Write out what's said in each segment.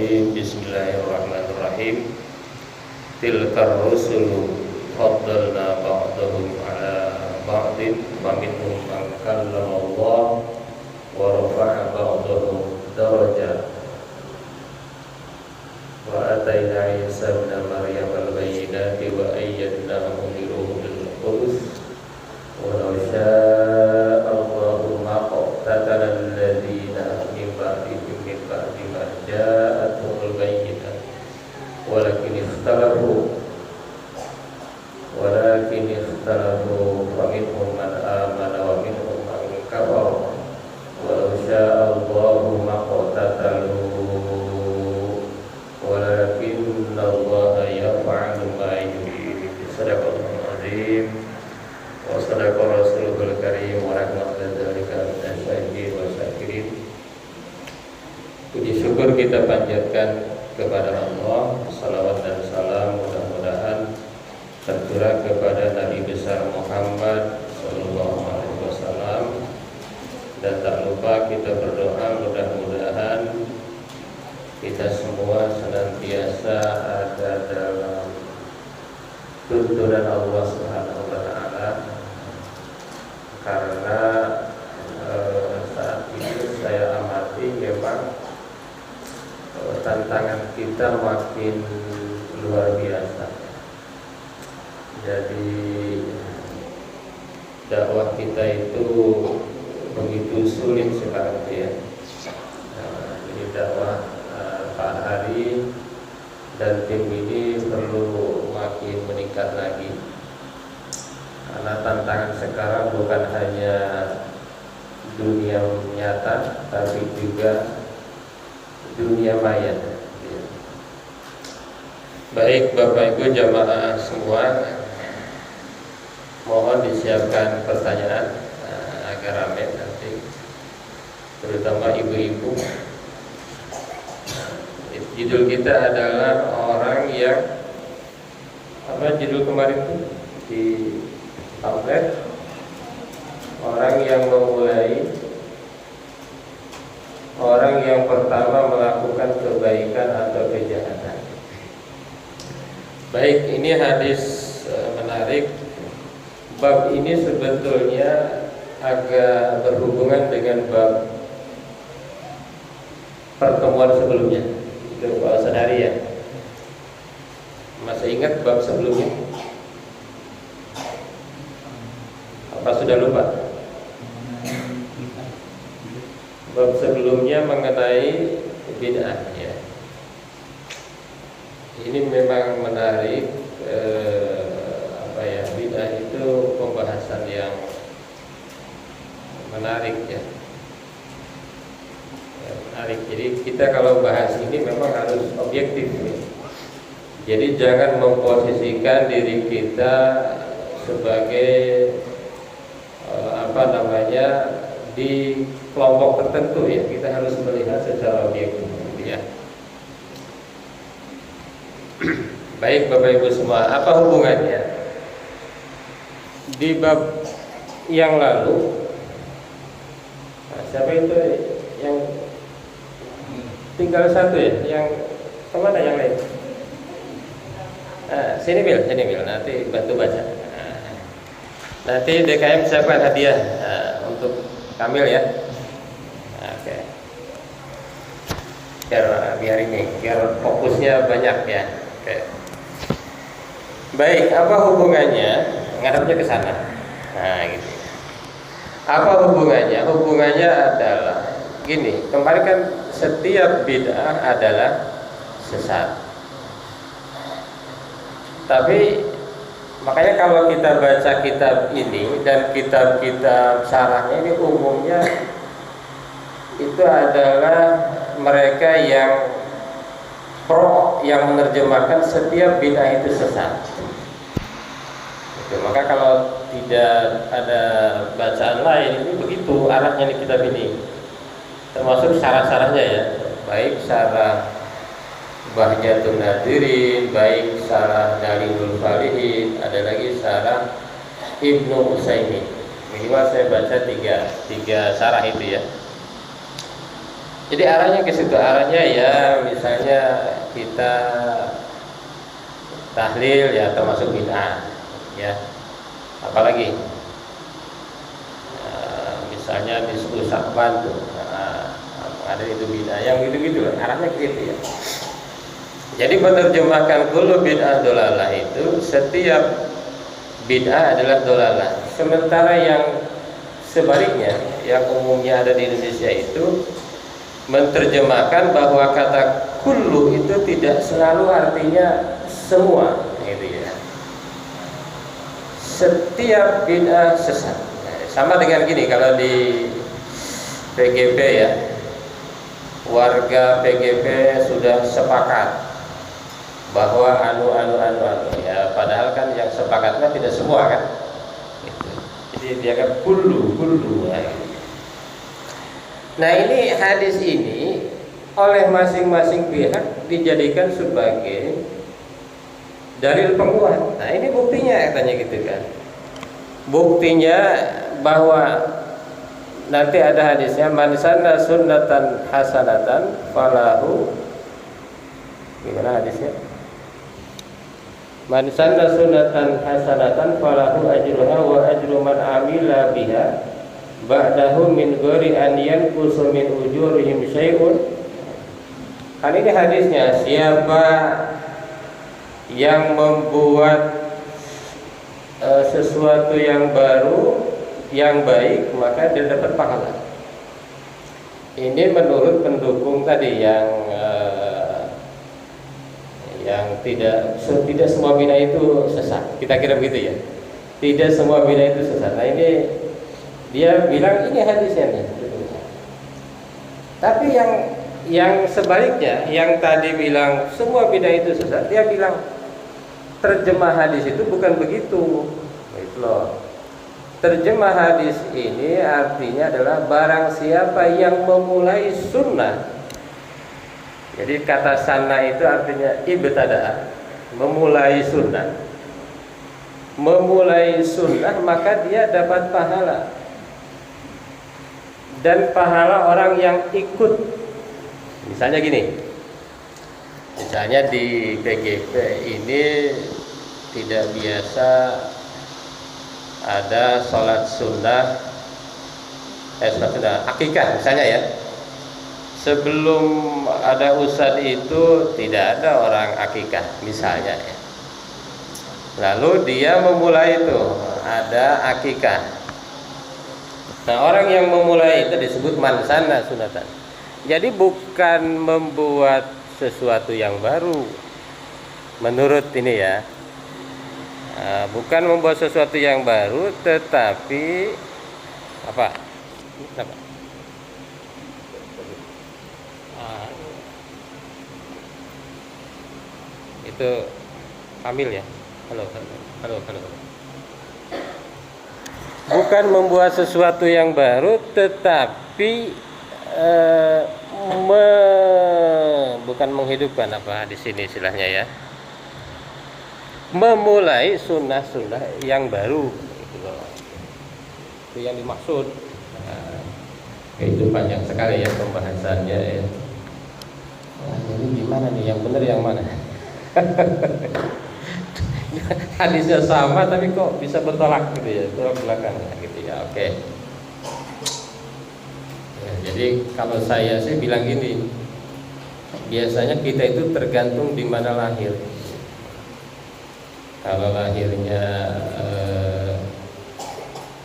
Rajim. Bismillahirrahmanirrahim. Tilkar rusulu faddalna ba'dahum ala ba'din wa minhum man kallama Allah wa rafa'a ba'dahum darajat. Wa atayna Isa ibn Maryam al-bayyinati wa ayyadnahu bi ruhil qudus. Wa law syaa'a Allahu ma qatala alladziina min ba'dihim min ba'di ma jaa'atuhumul bayyinat walakin ikhtalafu fa minhum man amana wa minhum man kafara wa law syaa'a Allahu ma qatatalu walakinna Allaha yaf'alu ma yurid. Shadaqallahul azim wa sadaqa rasulul karim wa rahmatullahi wa syakirin. Puji syukur kita panjatkan kepada Allah, salawat dan salam mudah-mudahan tercurah kepada Nabi besar Muhammad sallallahu alaihi wasallam, dan tak lupa kita berdoa mudah-mudahan kita semua senantiasa ada dalam tuntunan Allah Subhanahu wa taala, karena saat ini saya amati memang tantangan kita makin luar biasa. Jadi dakwah kita itu begitu sulit sekarang ya. Ini dakwah Pak Hari dan tim ini perlu makin meningkat lagi, karena tantangan sekarang bukan hanya dunia nyata tapi juga dunia maya. Baik Bapak Ibu jamaah semua, mohon disiapkan pertanyaan agar ramai nanti, terutama ibu-ibu. Judul kita adalah orang yang judul kemarin itu di pamflet, orang yang memulai, orang yang pertama melakukan kebaikan atau kejahatan. Baik, ini hadis menarik. Bab ini sebetulnya agak berhubungan dengan bab pertemuan sebelumnya. Itu Pak Sadari ya. Masih ingat bab sebelumnya? Apa sudah lupa? Bab sebelumnya mengenai bid'ah ya. Ini memang menarik. Bid'ah itu pembahasan yang menarik ya. Menarik. Jadi kita kalau bahas ini memang harus objektif ya. Jadi jangan memposisikan diri kita sebagai di kelompok tertentu ya. Kita harus melihat secara objektif ya. Baik Bapak Ibu semua, apa hubungannya? Di bab yang lalu, siapa itu yang tinggal satu ya? Yang kemana yang lain? Sini Bil, nanti bantu baca. Nanti DKM siapkan hadiah untuk Kamil ya. Oke. Biar fokusnya banyak ya. Oke. Baik, apa hubungannya? Ngadapnya ke sana. Nah, gitu. Apa hubungannya? Hubungannya adalah gini. Kemarin kan setiap bid'ah adalah sesat. Tapi makanya kalau kita baca kitab ini dan kitab-kitab syarahnya ini umumnya itu adalah mereka yang yang menerjemahkan setiap bid'ah itu sesat. Maka kalau tidak ada bacaan lain ini begitu arahnya di kitab ini, termasuk syarah-syarahnya ya, baik syarah Bahjatun Nadirin, baik syarah Dalilul Falihin, ada lagi syarah Ibnu Utsaimin. Minimal saya baca tiga syarah itu ya. Jadi arahnya ke situ, arahnya ya misalnya kita tahlil ya termasuk bid'ah ya. Apalagi misalnya di 10 Sya'ban tuh ada itu bid'ah, yang gitu-gitu arahnya ke situ ya. Jadi menerjemahkan kullu bid'ah dolalah itu setiap bid'ah adalah dolalah. Sementara yang sebaliknya yang umumnya ada di Indonesia itu menerjemahkan bahwa kata kullu itu tidak selalu artinya semua gitu ya. Setiap bid'ah sesat. Sama dengan gini, kalau di PGP ya, warga PGP sudah sepakat bahwa anu ya, padahal kan yang sepakatnya tidak semua kan gitu. Jadi dia kan kullu ya. Nah ini hadis ini oleh masing-masing pihak dijadikan sebagai dalil penguat. Nah ini buktinya katanya gitu kan. Buktinya bahwa nanti ada hadisnya man sanna sunnatan hasanatan falahu, gimana hadisnya? Man sanna sunnatan hasanatan falahu ajruha wa ajru man amila biha ba'dahu min ghairi an yanqusu min ujurihim syai'un. Kan ini hadisnya, siapa yang membuat sesuatu yang baru yang baik maka dia dapat pahala. Ini menurut pendukung tadi yang tidak semua bid'ah itu sesat. Kita kira begitu ya. Tidak semua bid'ah itu sesat. Nah ini dia bilang ini hadisnya nih. Tapi yang sebaliknya, yang tadi bilang semua bid'ah itu sesat, dia bilang terjemah hadis itu bukan begitu. Gitu loh. Terjemah hadis ini artinya adalah barang siapa yang memulai sunnah. Jadi kata sanna itu artinya ibtada'a, memulai sunnah. Memulai sunnah maka dia dapat pahala. Dan pahala orang yang ikut. Misalnya gini. Misalnya di PGP ini tidak biasa ada sholat sunnah, akikah misalnya ya. Sebelum ada ustadz itu tidak ada orang akikah misalnya ya. Lalu dia memulai itu ada akikah. Nah orang yang memulai itu disebut man sanna sunatan. Jadi bukan membuat sesuatu yang baru menurut ini ya. Bukan membuat sesuatu yang baru, tetapi apa? Itu Kamil ya. Halo. Bukan membuat sesuatu yang baru, tetapi bukan menghidupkan apa di sini istilahnya ya. Memulai sunnah-sunnah yang baru itu yang dimaksud. Itu panjang sekali ya pembahasannya ya. Jadi gimana nih yang benar yang mana? Hadisnya sama tapi kok bisa bertolak gitu ya, tolak belakang gitu ya. Oke. Ya, jadi kalau saya sih bilang gini, biasanya kita itu tergantung di mana lahir. Kalau lahirnya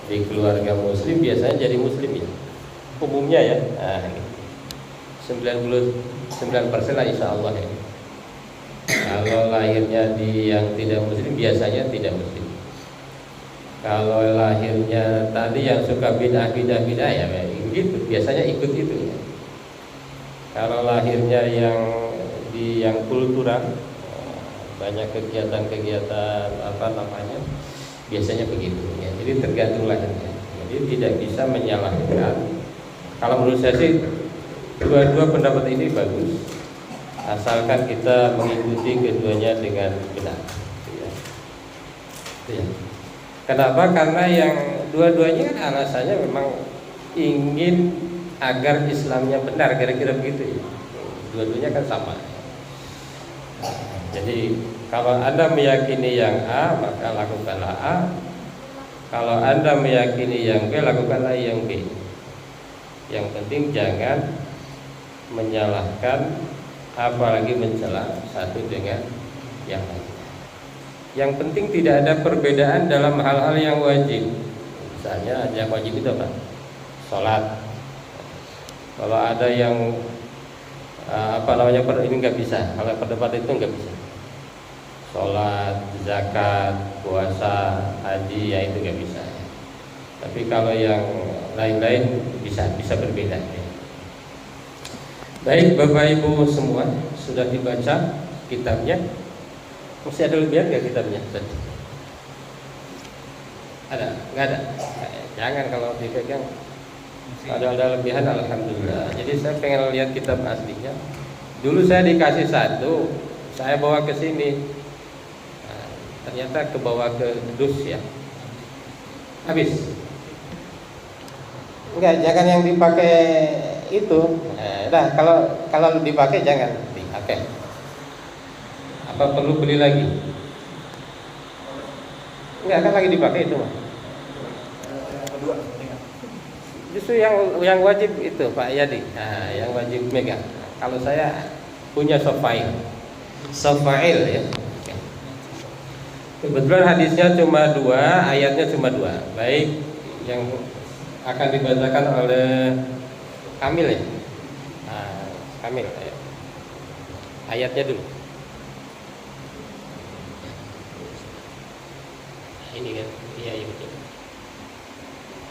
di keluarga muslim biasanya jadi muslim ya, umumnya ya. Nah, 99% lah insya Allah ya. Kalau lahirnya di yang tidak muslim biasanya tidak muslim. Kalau lahirnya tadi yang suka bid'ah ya gitu, biasanya ikut itu ya. Kalau lahirnya yang kultural, banyak kegiatan-kegiatan biasanya begitu ya. Jadi tergantung lahirnya. Jadi tidak bisa menyalahkan. Kalau menurut saya sih dua pendapat ini bagus, asalkan kita mengikuti keduanya dengan benar ya. Ya. Kenapa? Karena yang dua-duanya kan alasannya memang ingin agar Islamnya benar, kira-kira begitu ya. Dua-duanya kan sama. Jadi kalau Anda meyakini yang A, maka lakukanlah A. Kalau Anda meyakini yang B, lakukanlah yang B. Yang penting jangan menyalahkan, apalagi mencela satu dengan yang lain. Yang penting tidak ada perbedaan dalam hal-hal yang wajib. Misalnya yang wajib itu apa? Sholat. Kalau ada yang ini nggak bisa. Kalau perdebatan itu nggak bisa. Sholat, zakat, puasa, haji, ya itu nggak bisa. Tapi kalau yang lain-lain bisa berbeda. Baik Bapak Ibu semua, sudah dibaca kitabnya. Masih ada lebihan nggak kitabnya? Ada? Nggak ada? Jangan kalau dipegang. Ada lebihan, alhamdulillah. Jadi saya pengen lihat kitab aslinya. Dulu saya dikasih satu, saya bawa ke sini. Nah, ternyata kebawa ke dus ya. Habis. Enggak, jangan yang dipakai itu. Nah, kalau dipakai jangan dipakai. Apa perlu beli lagi? Enggak, kan lagi dipakai itu mah. Justru yang wajib itu Pak Yadi. Nah, yang wajib megang. Kalau saya punya sofail ya. Kebetulan hadisnya cuma 2, ayatnya cuma 2. Baik, yang akan dibacakan oleh Kamil ya. Nah, Kamil ya. Ayatnya dulu. Ini kan, iya betul.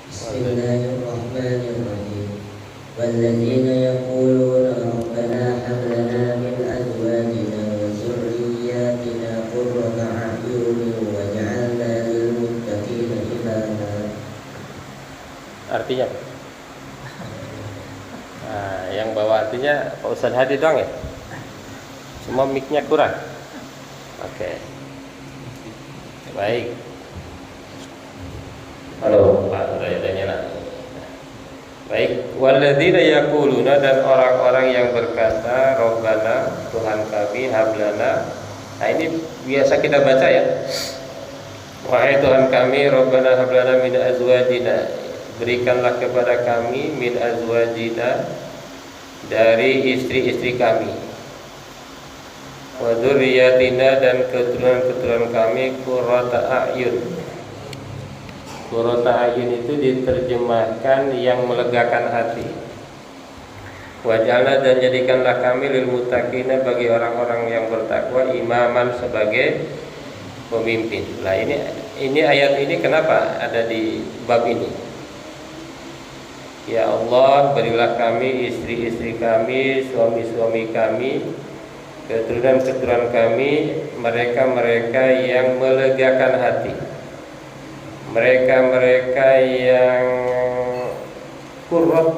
Bismillahirrahmanirrahim. Walladzina yaquluna rabbana hab lana min azwajina wa dzurriyyatina qurrata a'yunin waj'alna lil muttaqina imama. Artinya apa? Nah, yang bawa artinya Pak Ustadz Hadi doang ya? Semua mic-nya kurang. Oke. Baik. Halo, Pak, udah nyala. Baik, walladzina yaquluna, dan orang-orang yang berkata Rabbana, Tuhan kami, hablana. Nah, ini biasa kita baca ya. Wahai Tuhan kami, Rabbana hablana min azwajina, berikanlah kepada kami min azwajina, dari istri-istri kami, wa dzurriyyatina, dan keturunan-keturunan kami, qurrata a'yun. Qurrata a'yun itu diterjemahkan yang melegakan hati. Waj'alna, dan jadikanlah kami lil muttaqina, bagi orang-orang yang bertakwa, imaman, sebagai pemimpin. Nah, ini ayat ini kenapa ada di bab ini? Ya Allah, berilah kami istri-istri kami, suami-suami kami, keturunan-keturunan kami, mereka-mereka yang melegakan hati, mereka-mereka yang qurrat,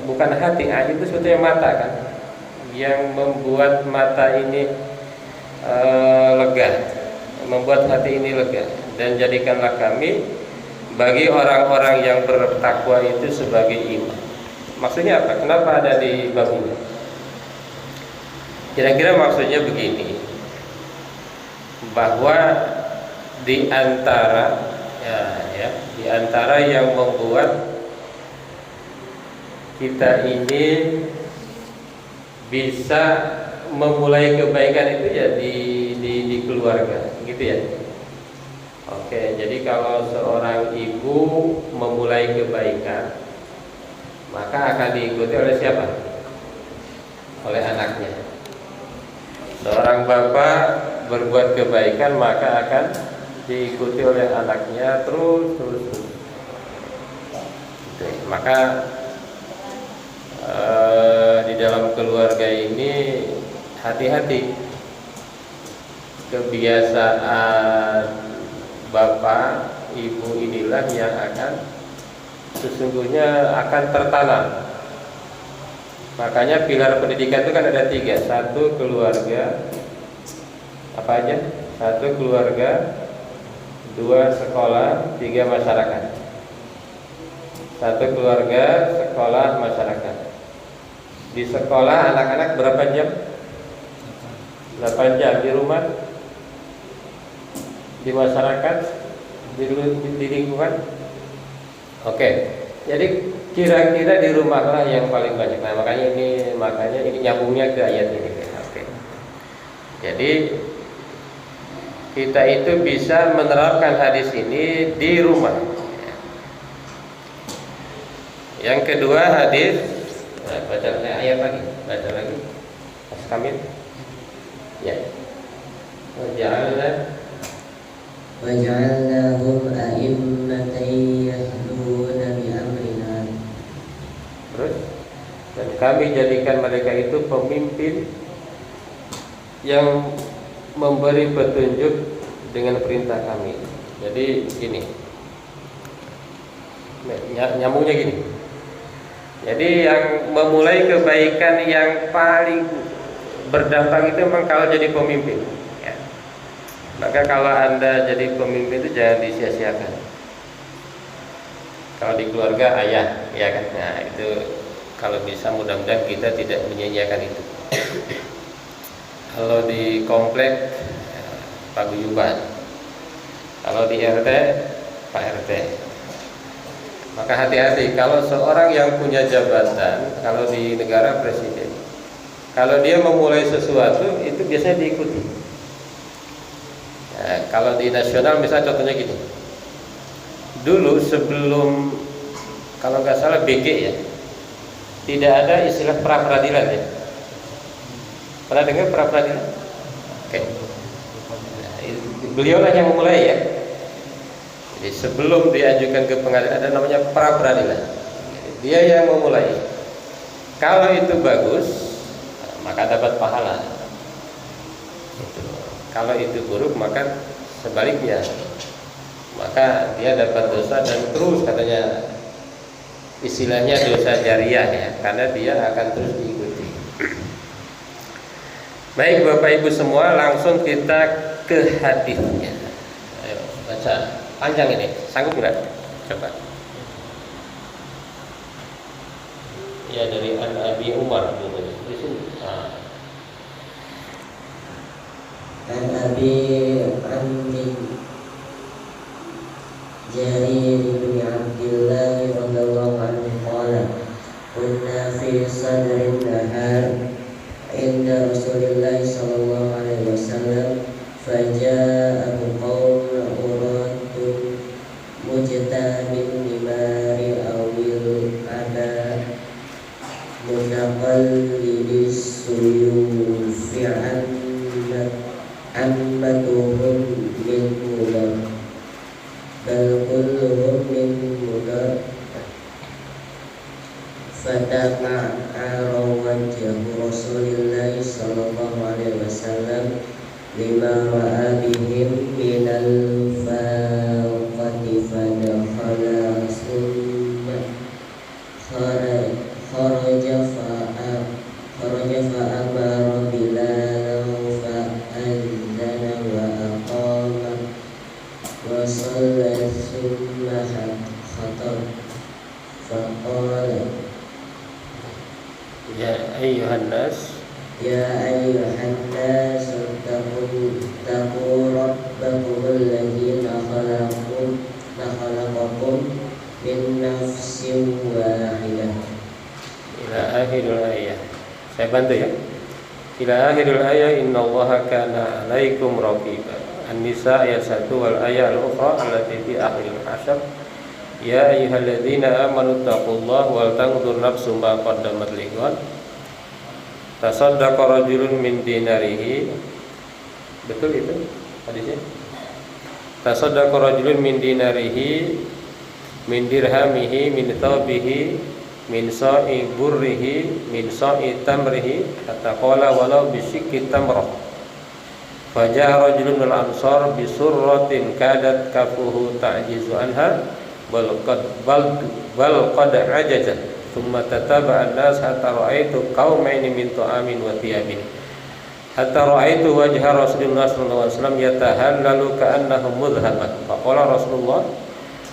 bukan hati, itu sebetulnya mata kan, yang membuat mata ini lega, membuat hati ini lega. Dan jadikanlah kami bagi orang-orang yang bertakwa itu sebagai imam. Maksudnya apa? Kenapa ada di bab ini? Kira-kira maksudnya begini, bahwa di antara di antara yang membuat kita ini bisa memulai kebaikan itu ya di keluarga, gitu ya. Oke, jadi kalau seorang ibu memulai kebaikan, maka akan diikuti oleh siapa? Oleh anaknya. Seorang bapak berbuat kebaikan, maka akan diikuti oleh anaknya terus. Maka di dalam keluarga ini hati-hati, kebiasaan bapak ibu inilah yang akan sesungguhnya akan tertanam. Makanya pilar pendidikan itu kan ada 3. 1 keluarga, apa aja? 1 keluarga, 2 sekolah, 3 masyarakat. Satu keluarga, sekolah, masyarakat. Di sekolah anak-anak berapa jam? 8 jam. Di rumah, di masyarakat, di lingkungan. Oke. Jadi kira-kira di rumahlah yang paling banyak. Nah, makanya ini nyambungnya ke ayat ini. Oke. Jadi kita itu bisa menerapkan hadis ini di rumah. Yang kedua hadis, baca ayat lagi, Mas Kamil. Ya. Waja'alnahum a'immatan yahduna bi amrina. Terus, dan kami jadikan mereka itu pemimpin yang memberi petunjuk dengan perintah kami. Jadi gini, nyambungnya gini. Jadi yang memulai kebaikan yang paling berdampak itu memang kalau jadi pemimpin, ya. Maka kalau Anda jadi pemimpin itu jangan disia-siakan. Kalau di keluarga ayah, ya kan. Nah, itu kalau bisa mudah-mudahan kita tidak menyia-nyiakan itu. Kalau di komplek paguyuban, kalau di RT Pak RT. Maka hati-hati kalau seorang yang punya jabatan, kalau di negara presiden, kalau dia memulai sesuatu itu biasanya diikuti. Nah, kalau di nasional misalnya contohnya gini, dulu sebelum kalau nggak salah BG ya, tidak ada istilah pra peradilan ya. Pernah dengar pra peradilan? Oke. Nah, beliau lah yang memulai ya. Jadi sebelum diajukan ke pengadilan ada namanya pra peradilan. Dia yang memulai. Kalau itu bagus, maka dapat pahala. Kalau itu buruk, maka sebaliknya, maka dia dapat dosa dan terus katanya istilahnya dosa jariah ya, karena dia akan terus diikuti. Baik Bapak Ibu semua, langsung kita ke hadisnya. Ayo baca. Panjang ini, sanggup nggak? Coba. Ya dari Abi Umar dulu di sini. An Abi Amri Jarir bin Abdullah radhiyallahu anhu qala kunna fi sadrin nahar inda Rasulillah sallallahu alaihi wasallam faja'ahu qaumun uratun mujtamin bimari awil ada munaqallidis suyufi ammatuhum min mudar bal kulluhum min mudar fatama'ara wajhu Rasulillah sallallahu alaihi wasallam lima ra'a bihim minal faqati fadakhala summa kharaja fa'amara bilalan fa'adzana wa aqama wa shalla summa khatab faqala Ya ayyuhan nas, ya ayyuhan nas taqu rabbakum alladzi khalaqakum min nafsin wahidah ila akhiril ayat. Saya bantu ya. Ila akhiril ayat, innallaha kana 'alaikum raqiba. An-Nisa ayat 1 wal ayat al-ukhra allati fi akhiril hasyr. Ya ayyuhalladzina amanu taqullaha wal tanzur nafsum ma qaddamat lighad. Tasaddaqa rajulun min dinarihi. Betul itu hadisnya? Tasaddaqa rajulun min dinarihi min dirhamihi min thawbihi min sa'i burrihi min sa'i tamrihi hatta qala walau bisyikki tamrah. Faja'a rajulun minal ansar bi surratin kadat kafuhu ta'jizu anha bal qad ajazat thumma tataba'a an-nas hatta ra'aitu qaumaini min ta'amin wa thiyabin hatta ra'aitu wajha Rasulullah sallallahu alaihi wasallam yatahallalu ka'annahu mudhaman faqala Rasulullah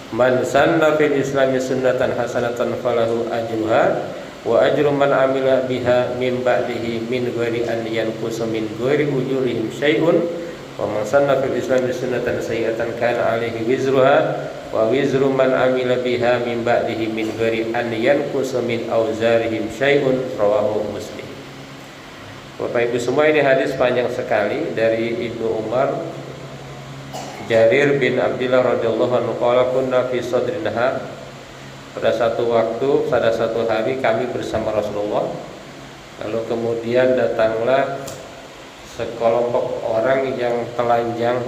Man sanna fil islami sunnatan hasanatan falahu ajruha wa ajru man amila biha min ba'dihi min ghairi an yanqusa min ghairi ujurihim syai'un wa man sanna fil islami sunnatan sayyi'atan kana alaihi wizruha wa wizru man amila biha min ba'dihi min ghairi an yanqusa min auzarihim syai'un rawahu Muslim. Bapak Ibu semua, ini hadis panjang sekali dari Ibnu Umar. Jarir bin Abdullah radhiyallahu anhu qala kunna fi sadrin nahar. Pada satu waktu, pada satu hari kami bersama Rasulullah. Lalu kemudian datanglah sekelompok orang yang telanjang,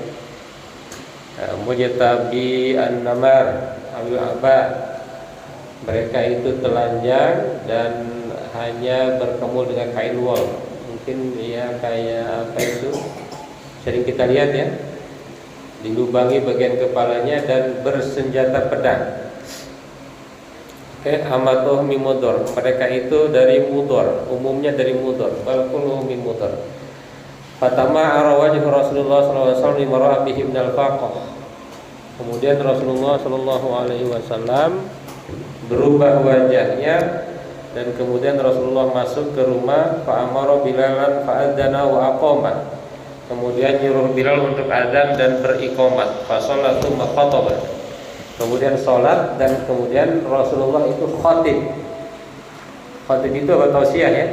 mujtabi an-namar al-aba. Mereka itu telanjang dan hanya berkemul dengan kain wol. Mungkin ya kayak apa itu sering kita lihat ya, dilubangi bagian kepalanya dan bersenjata pedang. Amatuh min mudor, mereka itu dari mudor, umumnya dari mudor. Balkullu min mudor. Fatama arawajh Rasulullah sallallahu alaihi wasallam limara bihim minal faqah. Kemudian Rasulullah sallallahu alaihi wasallam berubah wajahnya dan kemudian Rasulullah masuk ke rumah, fa amara Bilalan fa adzana wa aqama. Kemudian nyuruh Bilal untuk adzan dan beriqamat. Fa sholatu ma khataba. Kemudian sholat dan kemudian Rasulullah itu khatib. Khatib itu apa? Tausiah ya.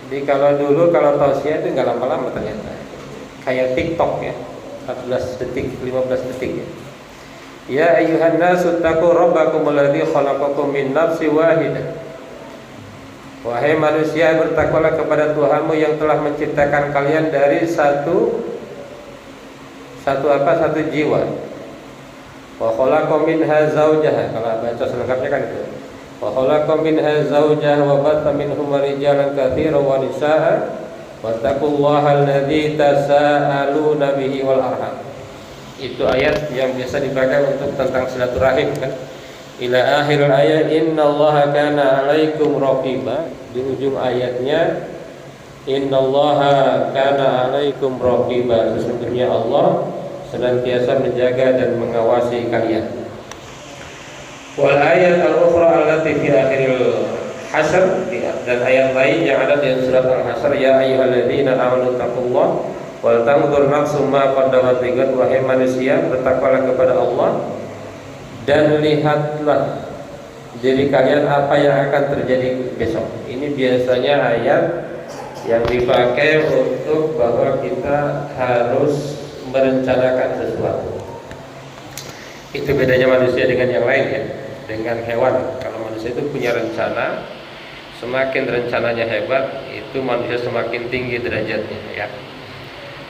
Jadi kalau dulu kalau tausiah itu enggak lama-lama ternyata. Kayak TikTok ya. 14 detik, 15 detik ya. Ya ayyuhan nasu taqu rabbakum alladzi khalaqakum min nafsin wahidah. Wahai manusia, bertakwalah kepada Tuhanmu yang telah menciptakan kalian dari satu jiwa. Wa khalaqa minha zawjaha. Kalau baca selengkapnya kan itu. Wa khalaqa minha zawjaha wa batha minhuma rijalan katsiran wa nisaa'a. Wattaqullaha alladzi tasaaluna bihi wal arham. Itu ayat yang biasa dipakai untuk tentang silaturahim kan. Ila akhir ayat innallaha kana 'alaikum raqiba. Di ujung ayatnya innallaha kana 'alaikum raqiba. Sesungguhnya Allah senantiasa menjaga dan mengawasi kalian. Wal ayat al-ukhra allati fi akhiril Hasr, dan ayat lain yang ada di surat Al-Hasr, ya ayyuhalladzina amanu taqullaha wal tanzur nafsum ma qaddamat lighad. Wahai manusia, bertakwalah kepada Allah dan lihatlah diri kalian apa yang akan terjadi besok. Ini biasanya ayat yang dipakai untuk bahwa kita harus merencanakan sesuatu. Itu bedanya manusia dengan yang lain ya, dengan hewan. Kalau manusia itu punya rencana, semakin rencananya hebat, itu manusia semakin tinggi derajatnya ya.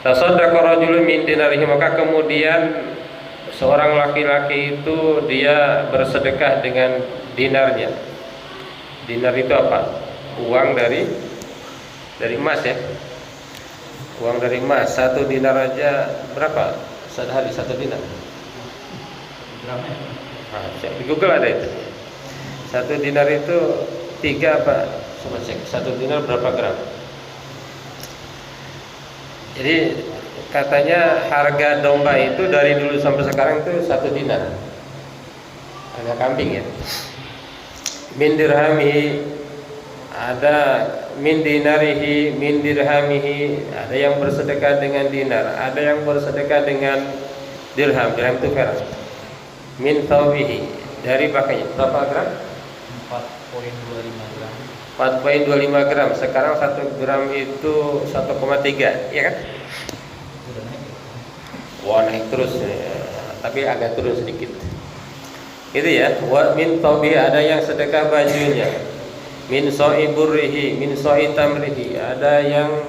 Tasaddaqa rajulun min dinarihi, maka kemudian seorang laki-laki itu dia bersedekah dengan dinarnya. Dinar itu apa? Uang dari emas ya. Uang dari emas. Satu dinar aja berapa? Sehari satu dinar. Di Google ada itu. Satu dinar itu 3 apa? Coba cek. Satu dinar berapa gram? Jadi katanya harga domba itu dari dulu sampai sekarang itu 1 dinar. Harga kambing ya. Min dirhamihi, ada min dinarihi, min dirhamihi, ada yang bersedekah dengan dinar, ada yang bersedekah dengan dirham. Dirham itu perak. Min thawbihi, dari pakainya berapa gram? 4,25 gram. 4,25 gram. Sekarang 1 gram itu 1,3, ya kan? Wah, naik terus ya. Tapi agak turun sedikit. Itu ya. Wa min thawbihi, ada yang sedekah bajunya. Min sa'i burrihi, min sa'i tamrihi, ada yang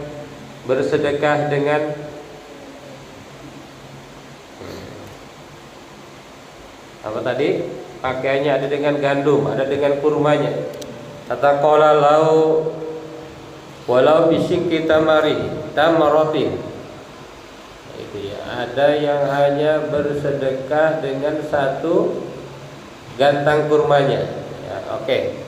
bersedekah dengan apa tadi? Pakaiannya, ada dengan gandum, ada dengan kurmanya. Kata qala lau walau bisyikki tamaratin. Itu ya, ada yang hanya bersedekah dengan 1 gantang kurmanya. Ya, oke.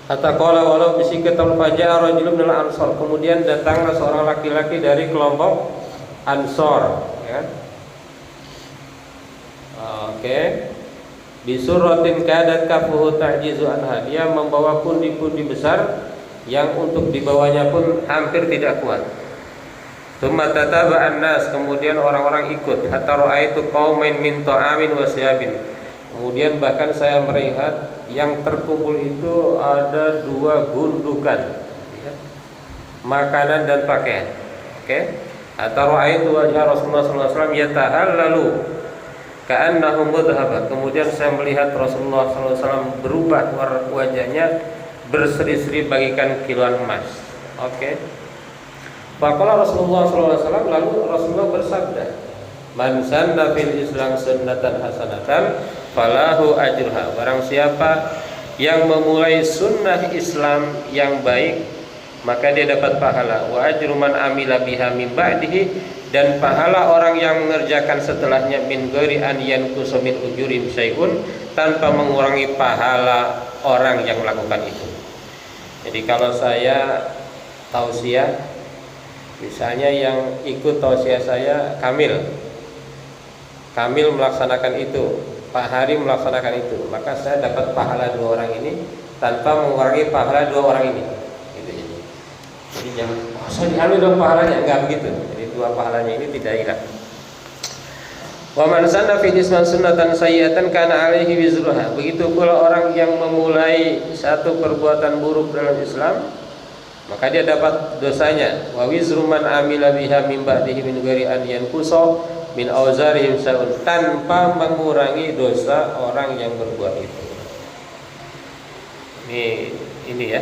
Kata qala walau bisyikki faja'a rajulun minal ansor. Kemudian datanglah seorang laki-laki dari kelompok Ansor, ya. Oke. Bisuratin kadat kafuhu ta'jizu anha. Dia membawa pundi-pundi besar yang untuk dibawanya pun hampir tidak kuat. Tsumma tataba'an nas, kemudian orang-orang ikut. Hatta ra'aitu qauman min ta'amin wa siyabin. Kemudian bahkan saya melihat yang terkumpul itu ada 2 gundukan makanan dan pakaian. Oke. Hatta ra'aitu wajha Rasulullah sallallahu alaihi wasallam yatahallalu ka'annahu mudhhab. Kemudian saya melihat Rasulullah sallallahu alaihi wasallam berubah wajahnya berseri-seri bagikan kiloan emas. Oke. Faqala Rasulullah sallallahu alaihi wasallam, lalu Rasulullah bersabda, "Man sanna fil Islam sunnatan hasanatan falahu ajruha." Barang siapa yang memulai sunnah Islam yang baik, maka dia dapat pahala. Wa ajru man amila biha min ba'dihi, dan pahala orang yang mengerjakan setelahnya min ghairi an yanqusu min ujurim syai'un, tanpa mengurangi pahala orang yang melakukan itu. Jadi kalau saya tausiah, misalnya yang ikut tausiah saya Kamil melaksanakan itu, Pak Hari melaksanakan itu, maka saya dapat pahala 2 orang ini tanpa mengurangi pahala 2 orang ini. Jadi jangan saya diambil dong pahalanya, enggak begitu. Jadi 2 pahalanya ini tidak hilang. Wa man sanna fi isman sunnatan sayyi'atan kana 'alaihi wizruha. Begitu pula orang yang memulai satu perbuatan buruk dalam Islam, maka dia dapat dosanya. Wa wizru man amila biha min ba'dihi min ghairi an yanqusa min auzarihim sa'un, tanpa mengurangi dosa orang yang berbuat itu. Ini ya.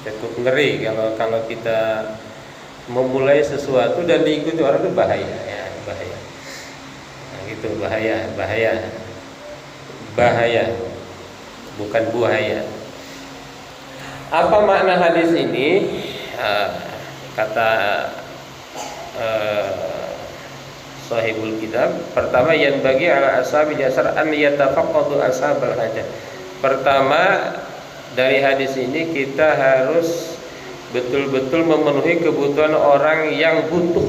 Cukup ngeri kalau kita memulai sesuatu dan diikuti orang itu bahaya ya, bahaya. Nah, gitu bahaya. Bukan buaya. Apa makna hadis ini? Kata Sahibul Kitab, pertama yang bagi ala ashabi dasar an yatafaqqadu ashabal hajah. Pertama, dari hadis ini kita harus betul-betul memenuhi kebutuhan orang yang butuh.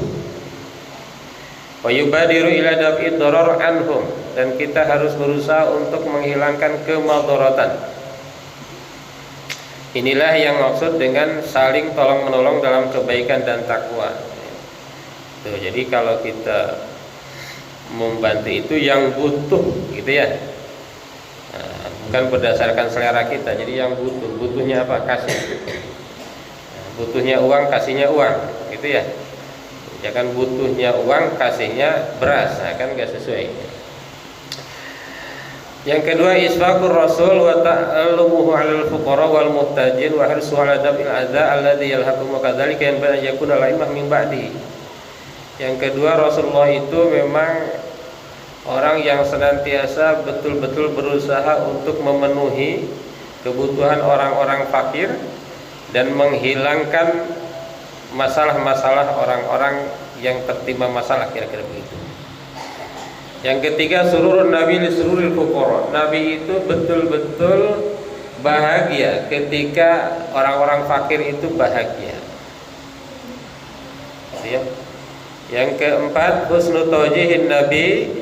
Wa yubadiru ila daf'i darar anhum, dan kita harus berusaha untuk menghilangkan kemadharatan. Inilah yang maksud dengan saling tolong-menolong dalam kebaikan dan takwa. Tuh, jadi kalau kita membantu itu yang butuh gitu ya. Bukan berdasarkan selera kita. Jadi yang butuhnya apa? Kasih. Butuhnya uang, kasihnya uang, gitu ya. Jangan butuhnya uang, kasihnya beras, nah, kan nggak sesuai. Yang kedua, isfaqur rasul wa ta'allumuhu 'alal fuqara wal muhtajin wa hirsu 'ala daf'il adza alladzi yalhaqum wa kadzalika yanbaghi an yakuna al-a'immah min ba'di. Yang kedua, Rasulullah itu memang orang yang senantiasa betul-betul berusaha untuk memenuhi kebutuhan orang-orang fakir dan menghilangkan masalah-masalah orang-orang yang tertimpa masalah, kira-kira begitu. Yang ketiga, sururun Nabi li sururil fuqara. Nabi itu betul-betul bahagia ketika orang-orang fakir itu bahagia. Yang keempat, husnul tawjihin Nabi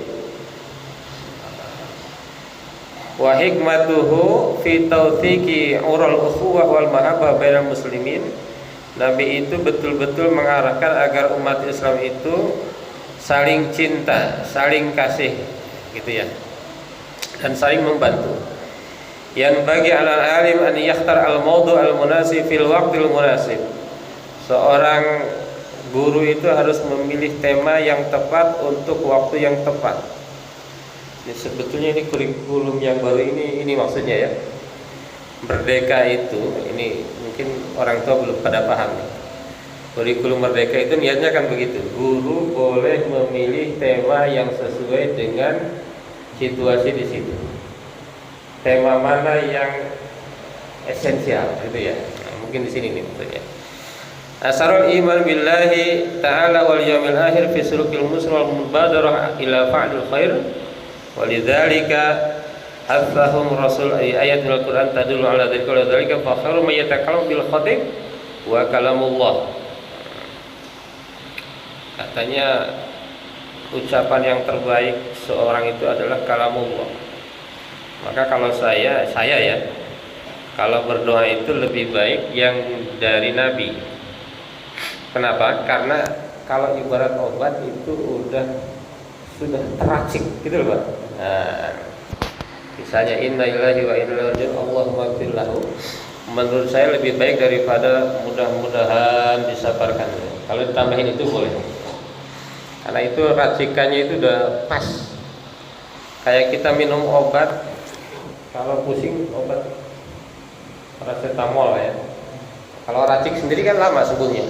wa hikmatuhu fi tawthiqi ural ukhuwah wal mahabbah bainal muslimin. Nabi itu betul-betul mengarahkan agar umat Islam itu saling cinta, saling kasih, gitu ya, dan saling membantu. Yang bagi alal alim an yakhtar al mawdu' al munasib fil waqtil munasib. Seorang guru itu harus memilih tema yang tepat untuk waktu yang tepat. Ini sebetulnya ini kurikulum yang baru ini maksudnya ya. Merdeka itu, ini mungkin orang tua belum pada paham nih. Kurikulum merdeka itu niatnya kan begitu. Guru boleh memilih tema yang sesuai dengan situasi di situ. Tema mana yang esensial gitu ya. Nah, mungkin di sini nih maksudnya. Asarul iman billahi ta'ala wal yawmil akhir fi sulukil muslim wal mubadarah ila fa'lil khair. Walidzalika hathahum rasul ayat al-Qur'an tadullu ala dzalika wa dzalika fa khairu may yatakallamu bil khatib wa kalamullah. Katanya ucapan yang terbaik seorang itu adalah kalamullah. Maka kalau saya ya, kalau berdoa itu lebih baik yang dari Nabi. Kenapa? Karena kalau ibarat obat itu sudah teracik gitu loh, Pak. Nah, misalnya inna lillahi wa inna ilaihi raji'un, Allahumma ighfir lahu. Menurut saya lebih baik daripada mudah-mudahan disabarkan. Kalau ditambahin itu boleh. Karena itu racikannya itu udah pas. Kayak kita minum obat, kalau pusing obat paracetamol ya. Kalau racik sendiri kan lama sembuhnya.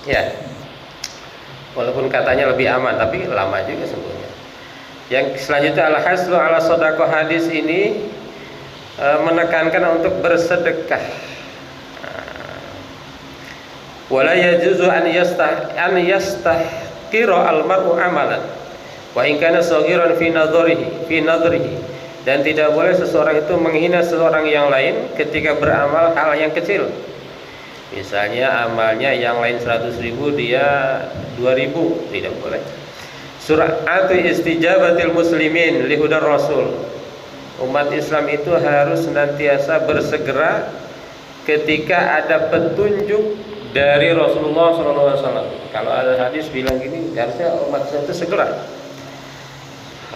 Ya. Walaupun katanya lebih aman, tapi lama juga sembuhnya. Yang selanjutnya al-haslu ala shadaqah, hadis ini menekankan untuk bersedekah. Wala yajuzu an yastahqira al-mar'u amalan wa in kana saghiran fi nadhrihi, dan tidak boleh seseorang itu menghina seseorang yang lain ketika beramal hal yang kecil. Misalnya amalnya yang lain 100.000, dia 2.000, tidak boleh. Sur'atu istijabatil muslimin li hudar rasul. Umat Islam itu harus senantiasa bersegera ketika ada petunjuk dari Rasulullah SAW. Kalau ada hadis bilang gini, harusnya umat Islam itu segera.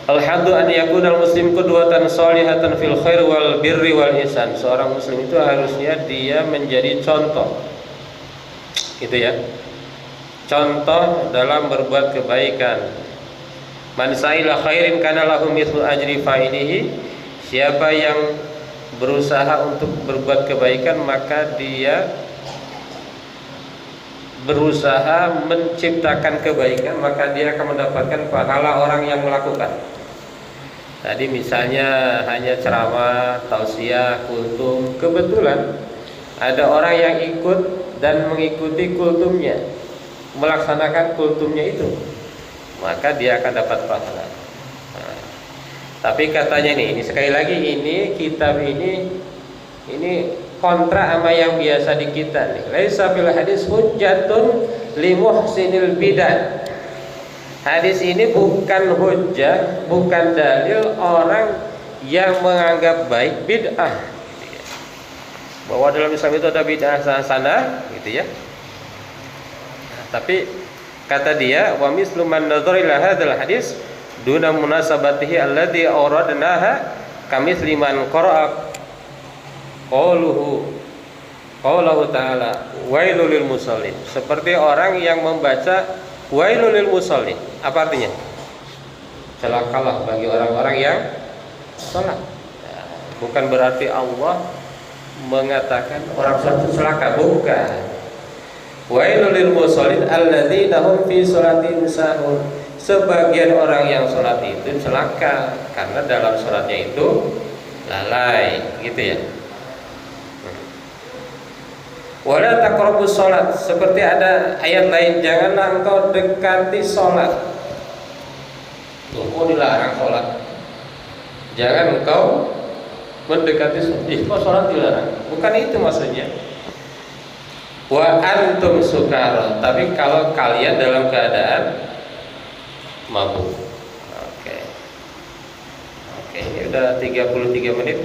Al-haddu an yakunal muslim qudwatan shalihatan fil khair wal birri wal ihsan. Seorang muslim itu harusnya dia menjadi contoh, gitu ya, contoh dalam berbuat kebaikan. Man sa'ila khairin kana lahu mithlu ajri fa'ilihi. Siapa yang berusaha untuk berbuat kebaikan, maka dia berusaha menciptakan kebaikan, maka dia akan mendapatkan pahala orang yang melakukan. Tadi misalnya hanya ceramah, tausiah, kultum, kebetulan ada orang yang ikut dan mengikuti kultumnya, melaksanakan kultumnya itu, maka dia akan dapat pahala. Tapi katanya ini sekali lagi, ini kitab ini kontra sama yang biasa di kita nih. Laisa fil hadis hujjatun li muhsinil bidah. Hadis ini bukan hujjah, bukan dalil orang yang menganggap baik bid'ah, gitu ya. Bahwa dalam Islam itu ada bid'ah sana, gitu ya. Tapi kata dia, wa mislu man nadhara ila hadzal hadis duna munasabatihi alladhi awradnaha kamitsli man qara'a qawluhu ta'ala wailul lil musallin. Seperti orang yang membaca wailul lil musallin. Apa artinya? Celakalah bagi orang-orang yang salat. Bukan berarti Allah mengatakan orang salat celaka, bukan. Wailul lil musallin alladzina hum fi salatihim sahun. Sebagian orang yang sholat itu celaka karena dalam sholatnya itu lalai, gitu ya. Wala taqrabus sholat, seperti ada ayat lain, janganlah engkau dekati sholat. Kok dilarang sholat? Jangan engkau mendekati sholat. Kok sholat dilarang? Bukan itu maksudnya. Wa antum sukara, tapi kalau kalian dalam keadaan mabuk. Oke, ini udah 33 menit.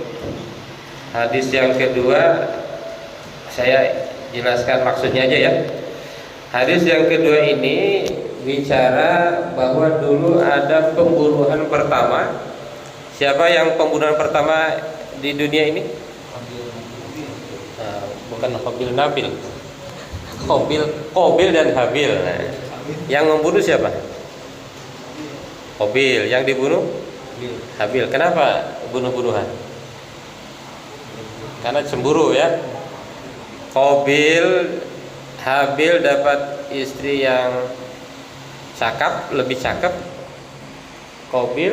Hadis yang kedua saya jelaskan maksudnya aja ya. Hadis yang kedua ini bicara bahwa dulu ada pembunuhan pertama. Siapa yang pembunuhan pertama di dunia ini? Bukan Qabil Nabil. Qabil dan Habil. Nah, yang membunuh siapa? Qabil. Yang dibunuh Habil. Kenapa bunuh-bunuhan? Karena cemburu ya. Qabil, Habil dapat istri yang cakep, lebih cakep. Qabil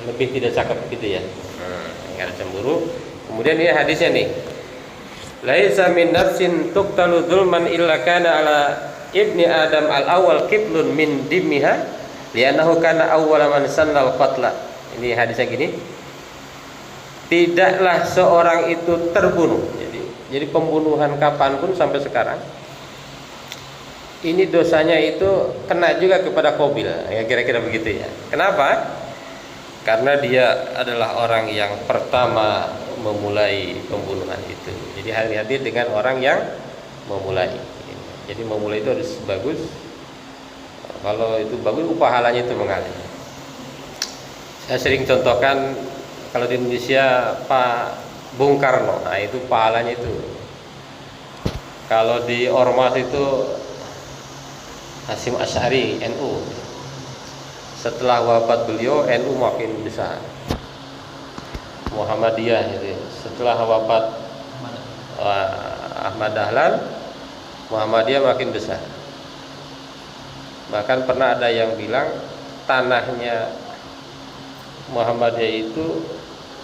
lebih tidak cakep, gitu ya. Karena cemburu. Kemudian ini hadisnya nih. Laisa min nafsin tuqtalu dzulman illa kana ala ibni adam al-awwal qiblun min dimmiha li'annahu kana awwala man sannal qatla. Ini hadisnya gini. Tidaklah seorang itu terbunuh. Jadi pembunuhan kapanpun sampai sekarang ini dosanya itu kena juga kepada Qabil, ya kira-kira begitu ya. Kenapa? Karena dia adalah orang yang pertama memulai pembunuhan itu. Jadi hati-hati dengan orang yang memulai. Jadi memulai itu harus bagus. Kalau itu bagus, pahalanya itu mengalir. Saya sering contohkan kalau di Indonesia Pak Bung Karno, nah itu pahalanya itu. Kalau di Ormas itu Hasyim Asy'ari NU. Setelah wafat beliau NU makin besar. Muhammadiyah itu. Setelah wafat Ahmad Dahlan, Muhammadiyah makin besar. Bahkan pernah ada yang bilang tanahnya Muhammadiyah itu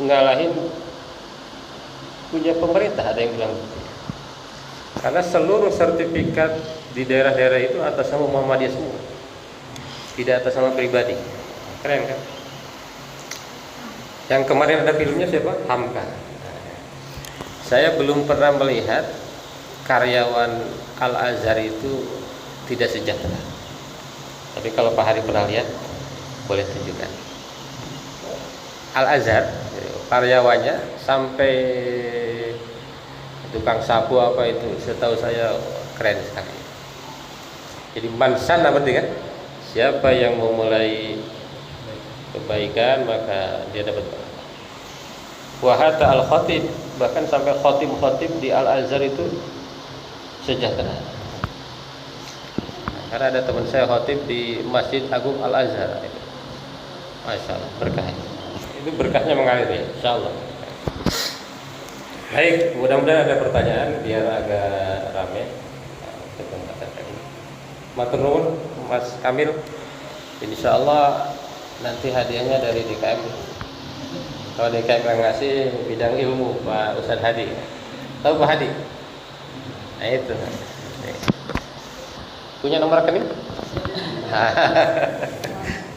ngalahin punya pemerintah, ada yang bilang gitu. Karena seluruh sertifikat di daerah-daerah itu atas nama Muhammadiyah semua, tidak atas nama pribadi. Keren kan? Yang kemarin ada filmnya siapa? Hamka. Saya belum pernah melihat karyawan Al-Azhar itu tidak sejahtera. Tapi kalau Pak Hari pernah lihat, boleh tunjukkan. Al-Azhar karyawannya sampai tukang sapu apa itu, setahu saya keren sekali. Jadi mansan apa kan? Siapa yang memulai kebaikan maka dia dapat. Wa hatta al-khatib, bahkan sampai khatib di Al-Azhar itu sejahtera. Karena ada teman saya khatib di Masjid Agung Al-Azhar. Masya Allah, berkah. Itu berkahnya mengalir ya, insya Allah. Baik, mudah-mudahan ada pertanyaan biar agak ramai. Matur nuwun Mas Kamil. Insya Allah nanti hadiahnya dari DKM. Kalau DKM yang ngasih bidang ilmu Pak Ustadz Hadi. Tahu Pak Hadi? Nah itu. Punya nomor rekening?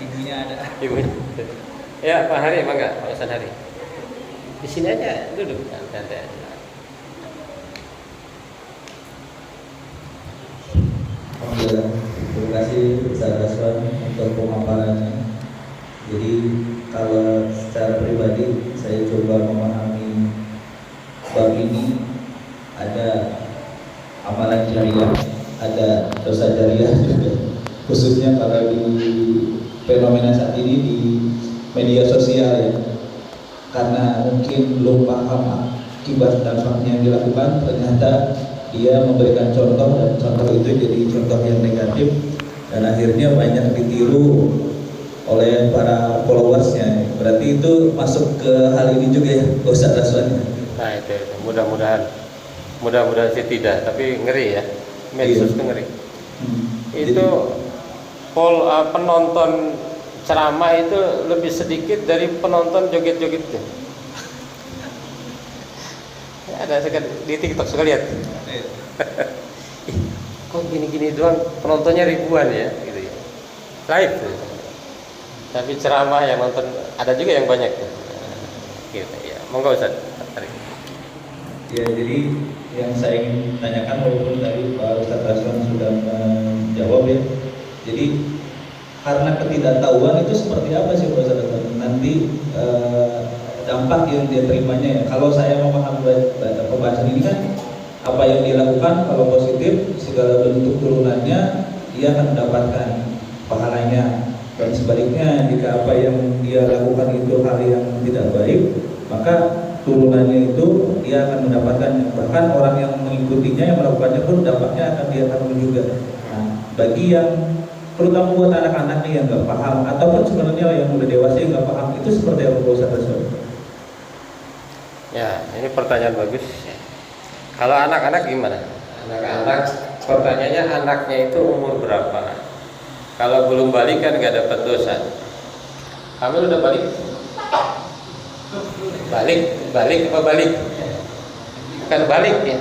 Ibunya ada. Ibunya. Ya Pak Hari, emang enggak Pak Ustadz Hari? Di sini aja duduk santai aja. Alhamdulillah, terima kasih Ustaz Raswan untuk pemaparannya. Jadi kalau secara pribadi saya coba memahami bab ini, ada amalan jariah, ada dosa jariah juga, khususnya kalau di fenomena saat ini di media sosial ya, karena mungkin belum paham akibat dampaknya yang dilakukan, ternyata dia memberikan contoh dan contoh itu jadi contoh yang negatif dan akhirnya banyak ditiru oleh para followersnya. Berarti itu masuk ke hal ini juga ya Ustaz Raswan. Nah itu mudah-mudahan sih tidak, tapi ngeri ya, medsos itu ngeri. Itu penonton ceramah itu lebih sedikit dari penonton joget-joget itu. Ada di TikTok suka lihat. Kok gini-gini doang penontonnya ribuan ya, gitu ya. Live. Tapi ceramah yang nonton ada juga yang banyak. Gitu ya. Monggo Ustaz. Ya, jadi yang saya ingin tanyakan walaupun tadi Pak Ustaz Raswan sudah menjawab ya. Jadi karena ketidaktahuan itu seperti apa sih Pak Ustaz Raswan? Nanti dampak yang dia terimanya ya. Kalau saya memahami pembahasan ini kan apa yang dia lakukan kalau positif segala bentuk turunannya dia akan mendapatkan pahalanya, dan sebaliknya jika apa yang dia lakukan itu hal yang tidak baik maka turunannya itu dia akan mendapatkannya, bahkan orang yang mengikutinya yang melakukannya pun dampaknya akan dia tanggung juga. Nah, bagi yang terutama buat anak-anak nih yang nggak paham ataupun sebenarnya yang udah dewasa yang nggak paham itu seperti apa Ustaz Raswan? Ya, ini pertanyaan bagus. Kalau anak-anak gimana? Anak-anak, pertanyaannya anaknya itu umur berapa? Kalau belum balik kan nggak dapat dosa. Kamu udah balik? Balik apa balik? Bukan balik ya.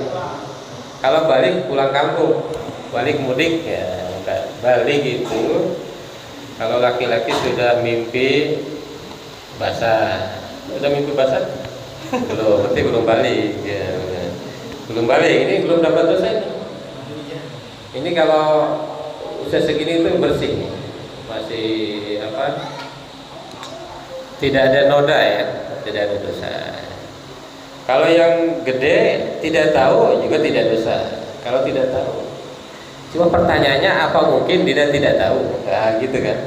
Kalau balik pulang kampung, balik mudik ya. Balik itu kalau laki-laki sudah mimpi basah. Sudah mimpi basah? Belum, berarti belum balik ya. Belum balik, ini belum dapat dosa ini. Ini kalau usia segini itu bersih, masih apa? Tidak ada noda ya, tidak ada dosa. Kalau yang gede tidak tahu juga tidak dosa. Kalau tidak tahu, cuma pertanyaannya apa mungkin dia tidak tahu? Nah, gitu kan?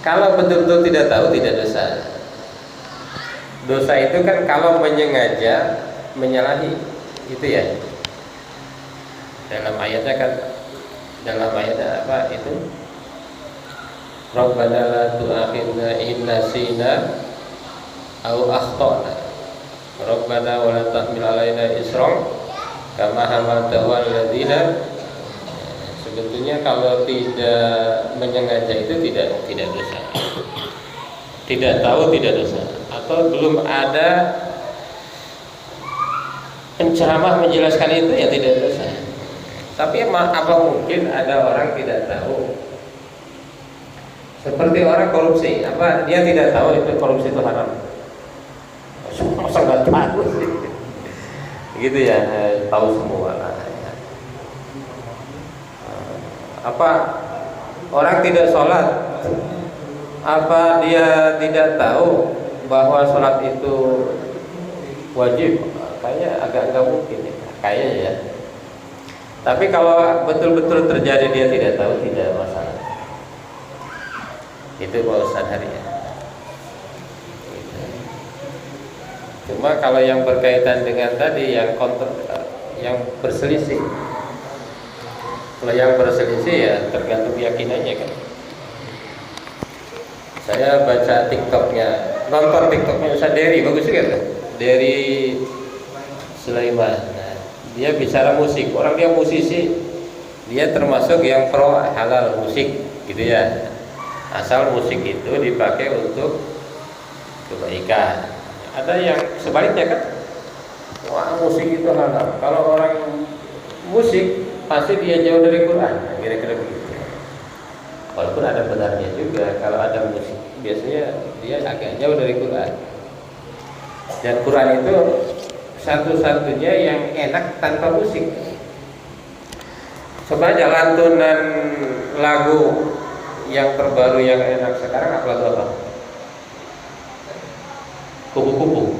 Kalau betul-betul tidak tahu tidak dosa. Dosa itu kan kalau menyengaja menyalahi, itu ya. Dalam ayatnya kan, dalam ayatnya apa itu? Rabbana la tu'akhidna in nasina aw akhtana. Rabbana wa la tahmil alaina isran kama hamaltahu 'alal ladzina. Sebetulnya kalau tidak menyengaja itu tidak dosa. Tidak tahu tidak dosa, atau belum ada penceramah menjelaskan itu ya tidak dosa. Tapi apa mungkin ada orang tidak tahu? Seperti orang korupsi, apa dia tidak tahu itu korupsi itu haram? Masa nggak tahu sih? Gitu ya, tahu semua. Apa orang tidak sholat? Apa dia tidak tahu bahwa sholat itu wajib? Kayaknya agak nggak mungkin ya, kayaknya ya. Tapi kalau betul-betul terjadi dia tidak tahu, tidak masalah. Itu Pak Ustadz harinya. Cuma kalau yang berkaitan dengan tadi yang berselisih, kalau yang berselisih ya tergantung keyakinannya kan. Saya baca TikToknya, nonton TikToknya Ustadz Dery, bagus juga kan? Dery Sulaiman. Nah, dia bicara musik, orang dia musisi, dia termasuk yang pro halal musik, gitu ya. Asal musik itu dipakai untuk kebaikan. Ada yang sebaliknya kan, wah musik itu halal. Kalau orang musik pasti dia jauh dari Quran, kira-kira begitu. Walaupun ada benarnya juga, kalau ada musik biasanya dia agak jauh dari Quran. Dan Quran itu satu-satunya yang enak tanpa musik. Coba aja lantunan lagu yang terbaru yang enak sekarang apa lagu apa? Kupu-kupu.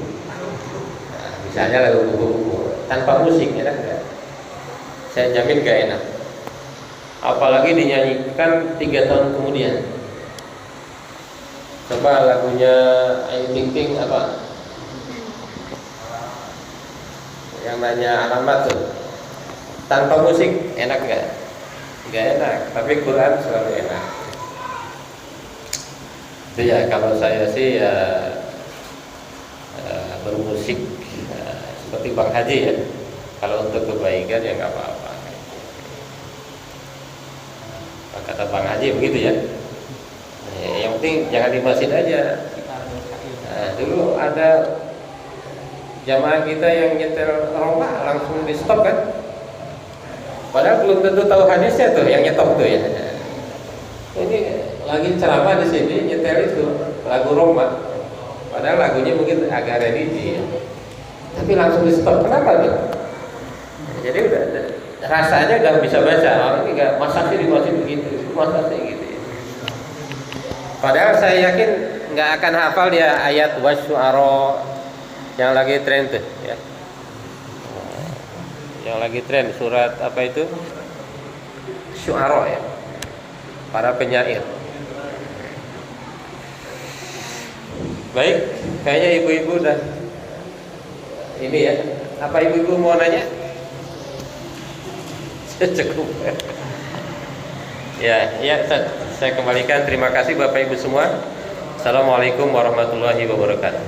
Nah, misalnya lagu kupu-kupu tanpa musik enak nggak? Saya jamin nggak enak. Apalagi dinyanyikan 3 tahun kemudian. Coba lagunya Ayu Ting Ting apa? Yang nanya alamat tuh, tanpa musik enak nggak? Nggak enak. Tapi Quran selalu enak. Itu ya kalau saya sih ya bermusik seperti Bang Haji ya. Kalau untuk kebaikan ya nggak apa-apa. Kata Bang Haji begitu ya. Yang penting jangan di masjid aja. Nah, dulu ada jamaah kita yang nyetel roma langsung di stop kan. Padahal belum tentu tahu hadisnya tuh yang nyetop tuh ya. Ini lagi ceramah di sini nyetel itu lagu Roma, padahal lagunya mungkin agak religi ya. Tapi langsung di stop, kenapa tuh? Jadi udah rasanya udah bisa baca. Orang ini nggak masa sih di masjid begitu, masa sih gitu ya. Padahal saya yakin nggak akan hafal dia ayat wasyu'ara yang lagi tren tuh ya. Yang lagi tren surat apa itu? Syu'ara ya. Para penyair. Baik, kayaknya ibu-ibu udah ini ya. Apa ibu-ibu mau nanya? Cukup. Ya, saya kembalikan. Terima kasih Bapak Ibu semua. Assalamualaikum warahmatullahi wabarakatuh.